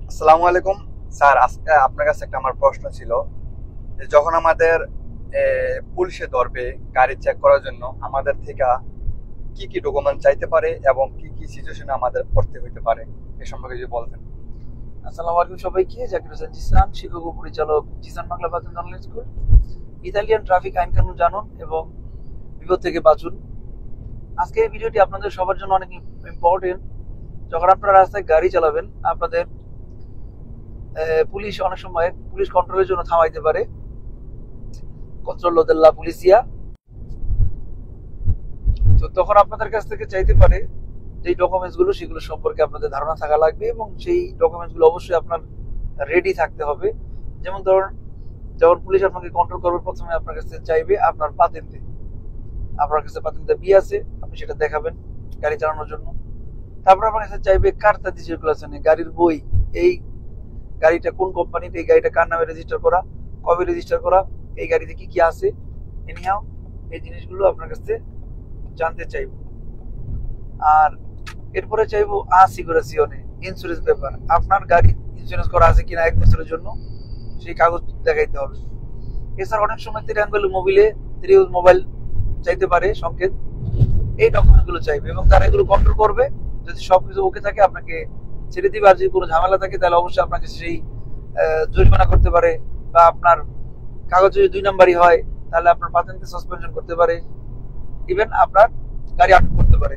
আসসালামু আলাইকুম স্যার। আজকে আপনার কাছে একটা আমার প্রশ্ন ছিল যে যখন আমাদের পুলিশে ধরবে গাড়ি চেক করার জন্য আমাদের থেকে কি কি ডকুমেন্ট চাইতে পারে এবং কি কি সিচুয়েশনে আমাদের পড়তে হইতে পারে এ সম্পর্কে যদি বলতেন। আসসালামু আলাইকুম সবাইকে। জাকির হোসেন জিসান, শিক্ষক ও পরিচালক, জিসান বাংলা বাচন অনলাইন স্কুল। ইতালিয়ান ট্রাফিক আইন কানুন জানুন এবং বিপদ থেকে বাঁচুন। আজকে এই ভিডিওটি আপনাদের সবার জন্য অনেক ইম্পর্টেন্ট। যখন আপনারা রাস্তায় গাড়ি চালাবেন, আপনাদের পুলিশ অনেক সময় পুলিশ কন্ট্রোলের জন্য থামাইতে পারে, কন্ট্রোল দেল্লা পুলিশিয়া। তো তখন আপনাদের কাছ থেকে চাইতে পারে যে ডকুমেন্টস গুলো, সেগুলো সম্পর্কে আপনাদের ধারণা থাকা লাগবে এবং সেই ডকুমেন্টস গুলো অবশ্যই আপনার রেডি থাকতে হবে। যেমন ধরুন, যখন পুলিশ আপনাকে কন্ট্রোল করবে, প্রথমে আপনার কাছে চাইবে আপনার পাতেন্তে। আপনার কাছে পাতেন্তে বি আছে, আপনি সেটা দেখাবেন গাড়ি চালানোর জন্য। তারপর আপনার কাছে চাইবে কার্তা দি সার্কুলাশনে, গাড়ির বই। এই গাড়িটা কোন কোম্পানির, এই গাড়িটা কার নামে রেজিস্টার করা, কবে রেজিস্টার করা, এই গাড়িতে কি কি আছে, এনিহাও এই জিনিসগুলো আপনার কাছে জানতে চাইবো। আর এরপরে চাইবো আসিগুরাসিওনে, ইন্স্যুরেন্স পেপার। আপনার গাড়ি ইন্স্যুরেন্স করা আছে কিনা 1 বছরের জন্য, সেই কাগজ দেখাইতে হবে। এছাড়া অনেক সময় তিরানবেলু মোবিলে ত্রিউজ মোবাইল চাইতে পারে সংকেত। এই ডকুমেন্ট গুলো চাইবে এবং তারা এগুলো কন্ট্রোল করবে। যদি সবকিছু ওকে থাকে আপনাকে ছেড়ে দিবে, আর যদি কোনো ঝামেলা থাকে তাহলে অবশ্যই আপনাকে সেই জরিমানা করতে পারে, বা আপনার কাগজ যদি 2 নাম্বারই হয় তাহলে আপনার পাতেন্তে সাসপেনশন করতে পারে, ইভেন আপনার গাড়ি আটক করতে পারে।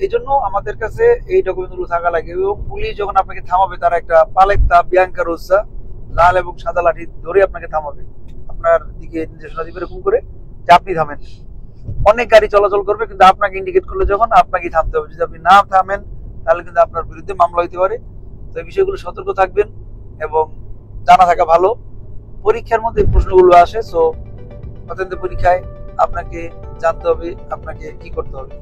এই জন্য আমাদের কাছে এই ডকুমেন্ট গুলো থাকা লাগে। এবং পুলিশ যখন আপনাকে থামাবে, তারা একটা পালেক্তা বিয়াঙ্কা রোসা, লাল এবং সাদা লাঠি ধরে আপনাকে থামাবে, আপনার দিকে নির্দেশনা দিবে এরকম করে যে আপনি থামেন। অনেক গাড়ি চলাচল করবে, কিন্তু আপনাকে ইন্ডিকেট করলে যখন আপনাকেই থামতে হবে। যদি আপনি না থামেন তাহলে কিন্তু আপনার বিরুদ্ধে মামলা হইতে পারে। তো এই বিষয়গুলো সতর্ক থাকবেন এবং জানা থাকা ভালো। পরীক্ষার মধ্যে এই প্রশ্নগুলো আসে, সো পাতেন্তে পরীক্ষায় আপনাকে জানতে হবে আপনাকে কি করতে হবে।